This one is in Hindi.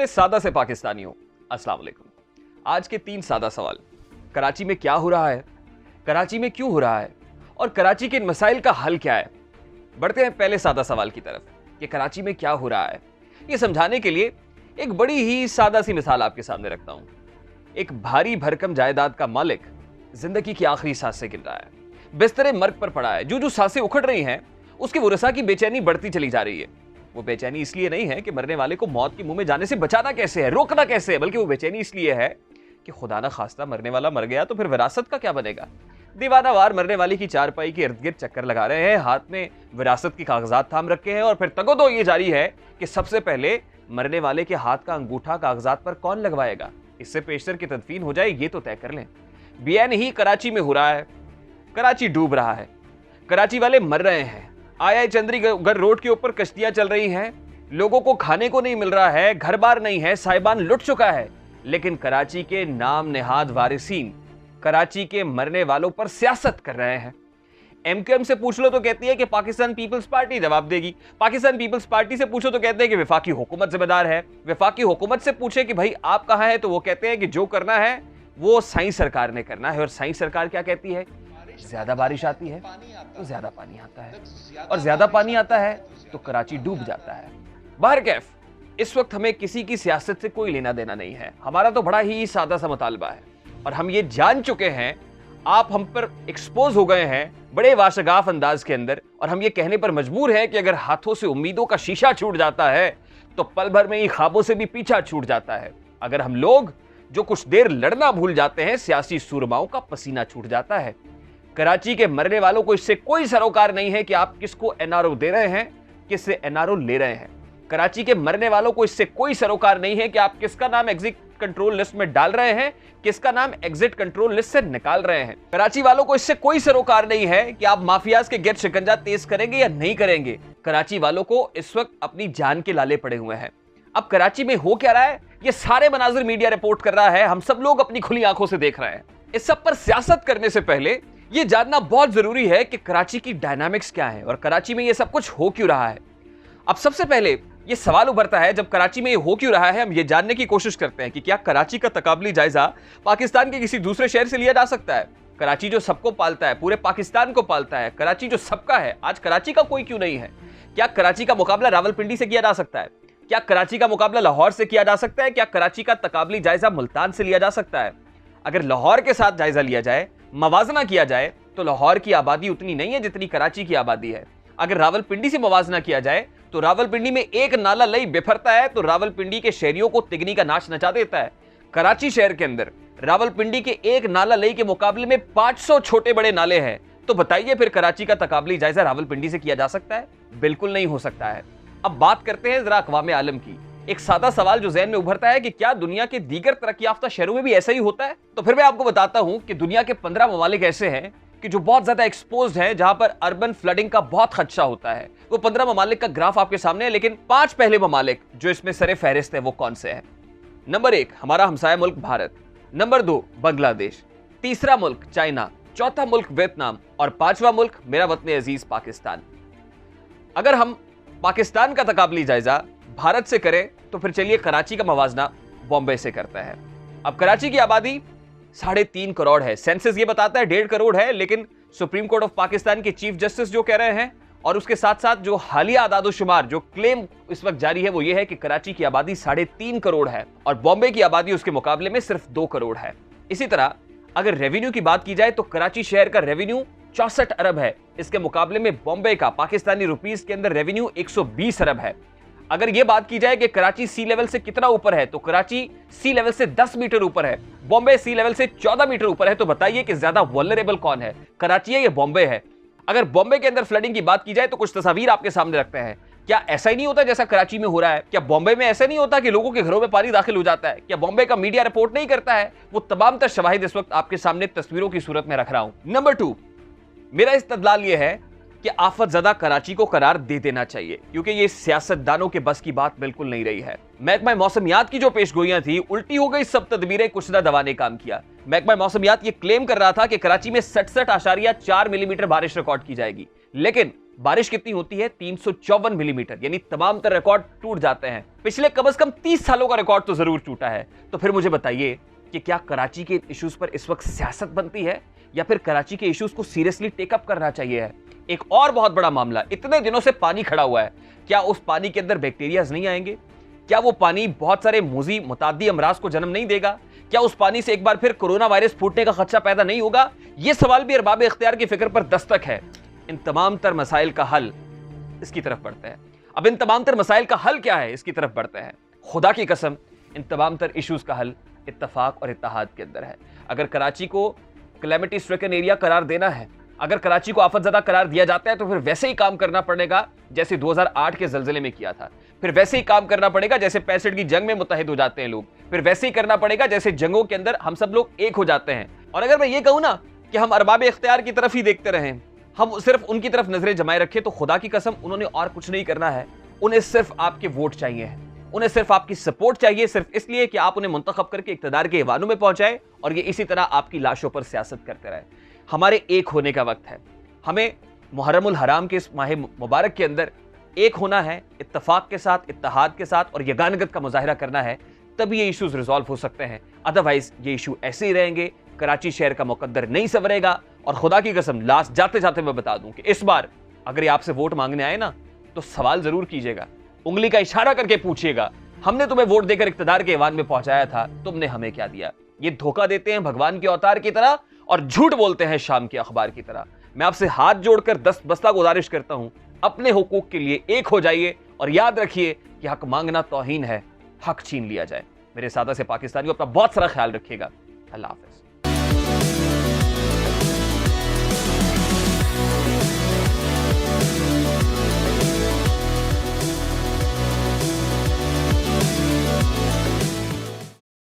मेरे सादा से पाकिस्तानियों, अस्सलाम वालेकुम। आज के 3 सादा सवाल। कराची में क्या हो रहा है, कराची में क्यों हो रहा है और कराची के इन मसाइल का हल क्या है। बढ़ते हैं पहले सादा सवाल की तरफ कि कराची में क्या हो रहा है। ये समझाने के लिए एक बड़ी ही सादा सी मिसाल आपके सामने रखता हूं। एक भारी भरकम जायदाद का मालिक जिंदगी की आखिरी सांसें गिन रहा है, बिस्तरे मर्ग पर पड़ा है। जो सांसें उखड़ रही हैं उसके वरसा की बेचैनी बढ़ती चली जा रही है। वो बेचैनी इसलिए नहीं है कि मरने वाले को मौत के मुंह में जाने से बचाना कैसे है, रोकना कैसे है, बल्कि वो बेचैनी इसलिए है कि खुदा ना खास्ता मरने वाला मर गया तो फिर विरासत का क्या बनेगा। दीवानावार मरने वाली की चारपाई के इर्द गिर्द चक्कर लगा रहे हैं, हाथ में विरासत की कागजात थाम रखे हैं और फिर तगोदो ये जारी है कि सबसे पहले मरने वाले के हाथ का अंगूठा कागजात पर कौन लगवाएगा। इससे पेशतर की तदफीन हो जाए ये तो तय कर लें। बेअन ही कराची में हो रहा है। कराची डूब रहा है, कराची वाले मर रहे हैं। आया चंद्रीगढ़ रोड के ऊपर कश्तियां चल रही हैं, लोगों को खाने को नहीं मिल रहा है, घर बार नहीं है, साहिबान लुट चुका है। लेकिन कराची के नाम नेहाद वारिसीन कराची के मरने वालों पर सियासत कर रहे हैं। एमक्यूएम से पूछ लो तो कहती है कि पाकिस्तान पीपल्स पार्टी जवाब देगी। पाकिस्तान पीपल्स पार्टी से पूछो तो कहते हैं कि वफाकी हुकूमत जिम्मेदार है। वफाकी हुकूमत से पूछे कि भाई आप कहां हैं तो वो कहते हैं कि जो करना है वो साई सरकार ने करना है। और साई सरकार क्या कहती है, ज्यादा बारिश आती है तो ज्यादा पानी आता है, और ज्यादा पानी आता है तो कराची डूब जाता है। बहरकैफ इस वक्त हमें किसी की सियासत से कोई लेना देना नहीं है। हमारा तो बड़ा ही सादा सा मुतालबा है और हम ये जान चुके हैं, आप हम पर एक्सपोज हो गए हैं बड़े वाशगाफ अंदाज के अंदर, और हम ये कहने पर मजबूर हैं कि अगर हाथों से उम्मीदों का शीशा छूट जाता है तो पल भर में ही ख्वाबों से भी पीछा छूट जाता है। अगर हम लोग जो कुछ देर लड़ना भूल जाते हैं, सियासी सूरमाओं का पसीना छूट जाता है। कराची के मरने वालों को इससे कोई सरोकार नहीं है कि आप किसको एनआरओ दे रहे हैं, किससे एनआरओ ले रहे हैं। कराची के मरने वालों को इससे कोई सरोकार नहीं है कि आप किसका नाम एग्जिट कंट्रोल लिस्ट में डाल रहे हैं, किसका नाम एग्जिट कंट्रोल लिस्ट से निकाल रहे हैं। कराची वालों को इससे कोई सरोकार नहीं है कि आप माफियाज के गिरद शिकंजा तेज करेंगे या नहीं करेंगे। कराची वालों को इस वक्त अपनी जान के लाले पड़े हुए हैं। अब कराची में हो क्या रहा है, ये सारे मनाजिर मीडिया रिपोर्ट कर रहा है, हम सब लोग अपनी खुली आंखों से देख रहे हैं। इस सब पर सियासत करने से पहले ये जानना बहुत जरूरी है कि कराची की डायनामिक्स क्या है और कराची में ये सब कुछ हो क्यों रहा है। अब सबसे पहले ये सवाल उभरता है, जब कराची में ये हो क्यों रहा है, हम ये जानने की कोशिश करते हैं कि क्या कराची का तकाबली जायजा पाकिस्तान के किसी दूसरे शहर से लिया जा सकता है। कराची जो सबको पालता है, पूरे पाकिस्तान को पालता है, कराची जो सबका है, आज कराची का कोई क्यों नहीं है। क्या कराची का मुकाबला रावलपिंडी से किया जा सकता है? क्या कराची का मुकाबला लाहौर से किया जा सकता है? क्या कराची का तकाबली जायजा मुल्तान से लिया जा सकता है? अगर लाहौर के साथ जायजा लिया जाए, मवाजना किया जाए, तो लाहौर की आबादी उतनी नहीं है जितनी कराची की आबादी है। अगर रावलपिंडी से मवाजना किया जाए तो रावलपिंडी में एक नाला लई बिफरता है तो रावलपिंडी के शहरियों को तिगनी का नाच नचा देता है। कराची शहर के अंदर रावलपिंडी के एक नाला लई के मुकाबले में 500 छोटे बड़े नाले हैं। तो बताइए फिर कराची का तकाबली जायजा रावलपिंडी से किया जा सकता है? बिल्कुल नहीं हो सकता है। अब बात करते हैं जरा अक़वाम आलम की। एक सादा सवाल जो ज़हन में उभरता है कि क्या दुनिया के दीगर तरक्की याफ्ता शहरों में भी ऐसा ही होता है? तो फिर मैं आपको बताता हूं कि दुनिया के 15 ममालिक ऐसे हैं कि जो बहुत ज्यादा एक्सपोज्ड हैं, जहां पर अर्बन फ्लडिंग का बहुत खदशा होता है। वो 15 ममालिक का ग्राफ आपके सामने है, लेकिन 5 पहले ममालिक जो इसमें सरे फहरिस्त है वो कौन से हैं? नंबर 1 हमारा हमसाया मुल्क भारत, नंबर 2 बांग्लादेश, तीसरा मुल्क चाइना, चौथा मुल्क वियतनाम और 5वां मुल्क मेरा वतन अजीज पाकिस्तान। अगर हम पाकिस्तान का तकाबली जायजा भारत से करें तो फिर चलिए कराची का मवाजना बॉम्बे से करता है। अब कराची की आबादी 3.5 करोड़ है। सेंसस ये बताता है 1.5 करोड़ है, लेकिन सुप्रीम कोर्ट ऑफ पाकिस्तान के चीफ जस्टिस जो कह रहे हैं और उसके साथ साथ जो हालिया आदादोशुमार जो क्लेम इस वक्त जारी है वो ये है कि कराची की आबादी 3.5 करोड़ है और बॉम्बे की आबादी उसके मुकाबले में सिर्फ 2 करोड़ है। इसी तरह अगर रेवेन्यू की बात की जाए तो कराची शहर का रेवेन्यू 64 अरब है। इसके मुकाबले में बॉम्बे का पाकिस्तानी रुपीस के अंदर रेवेन्यू 120 अरब है। अगर यह बात की जाए कि कराची सी लेवल से कितना ऊपर है तो कराची सी लेवल से 10 मीटर ऊपर है, बॉम्बे सी लेवल से 14 मीटर ऊपर है। तो बताइए कि ज्यादा वल्नरेबल कौन है, कराची है या बॉम्बे है? अगर बॉम्बे के अंदर फ्लडिंग की बात की जाए तो कुछ तस्वीर आपके सामने रखते हैं। क्या ऐसा ही नहीं होता जैसा कराची में हो रहा है? क्या बॉम्बे में ऐसा नहीं होता कि लोगों के घरों में पानी दाखिल हो जाता है? क्या बॉम्बे का मीडिया रिपोर्ट नहीं करता है? वो तमाम तर शवाहिद इस वक्त आपके सामने तस्वीरों की सूरत में रख रहा हूं। नंबर 2 मेरा इस्तदलाल यह है कि आफत ज़दा कराची को करार दे देना चाहिए, क्योंकि ये सियासतदानों के बस की बात बिल्कुल नहीं रही है। महकमा मौसमियात की जो पेशगोइयां थी उल्टी हो गई, सब तदबीरें कुछ ना दवा ने काम किया। महकमा मौसमियात ये क्लेम कर रहा था कि कराची में 67.4 मिलीमीटर बारिश रिकॉर्ड की जाएगी, लेकिन बारिश कितनी होती है? 354 मिलीमीटर, यानी तमाम तरह रिकॉर्ड टूट जाते हैं। पिछले कम से कम 30 सालों का रिकॉर्ड तो जरूर टूटा है। तो फिर मुझे बताइए कि क्या कराची के इश्यूज पर इस वक्त सियासत बनती है या फिर कराची के इश्यूज को सीरियसली टेकअप करना चाहिए है? एक और बहुत बड़ा मामला, इतने दिनों से पानी खड़ा हुआ है, क्या उस पानी के अंदर बैक्टीरियाज नहीं आएंगे? क्या वो पानी बहुत सारे मूजी मुतादी अमराज को जन्म नहीं देगा? क्या उस पानी से एक बार फिर कोरोना वायरस फूटने का खदशा पैदा नहीं होगा? ये सवाल भी अरबाब इख्तियार की फिक्र पर दस्तक है। इन तमाम तर मसाइल का हल, इसकी तरफ बढ़ते हैं। अब इन तमाम तर मसाइल का हल क्या है, इसकी तरफ बढ़ते हैं। खुदा की कसम, इन तमाम तर इश्यूज का हल इत्तफाक और इत्तेहाद के अंदर है। अगर कराची को कैलेमिटी स्ट्रिकन एरिया करार देना है, अगर कराची को आफतज़दा करार दिया जाता है, तो फिर वैसे ही काम करना पड़ेगा जैसे 2008 के जलजले में किया था। फिर वैसे ही काम करना पड़ेगा जैसे 65 की जंग में मुत्तहिद हो जाते हैं लोग। फिर वैसे ही करना पड़ेगा जैसे जंगों के अंदर हम सब लोग एक हो जाते हैं। और अगर मैं ये कहूँ ना कि हम अरबाब इख्तियार की तरफ ही देखते रहें, हम सिर्फ उनकी तरफ नजरें जमाए रखें, तो खुदा की कसम उन्होंने और कुछ नहीं करना है। उन्हें सिर्फ आपके वोट चाहिए, उन्हें सिर्फ आपकी सपोर्ट चाहिए, सिर्फ इसलिए कि आप उन्हें मुंतखब करके इक्तदार के ऐवानों में पहुंचाए और ये इसी तरह आपकी लाशों पर सियासत करते रहे। हमारे एक होने का वक्त है। हमें मुहर्रमुल हराम के इस माह मुबारक के अंदर एक होना है, इत्तफाक के साथ, इत्तेहाद के साथ और यगानगत का मुजाहिरा करना है, तभी ये इश्यूज रिजॉल्व हो सकते हैं। अदरवाइज ये इशू ऐसे ही रहेंगे, कराची शहर का मुकद्दर नहीं संवरेगा। और खुदा की कसम, लास्ट जाते जाते मैं बता दूं कि इस बार अगर ये आपसे वोट मांगने आए ना, तो सवाल जरूर कीजिएगा, उंगली का इशारा करके पूछिएगा, हमने तुम्हें वोट देकर इक्तदार के ऐवान में पहुंचाया था, तुमने हमें क्या दिया? ये धोखा देते हैं भगवान के अवतार की तरह और झूठ बोलते हैं शाम के अखबार की तरह। मैं आपसे हाथ जोड़कर दस्तबस्ता गुजारिश करता हूं, अपने हुकूक के लिए एक हो जाइए और याद रखिए कि हक मांगना तौहीन है, हक छीन लिया जाए। मेरे सादा से पाकिस्तानियों, अपना बहुत सारा ख्याल रखिएगा। अल्लाह हाफिज।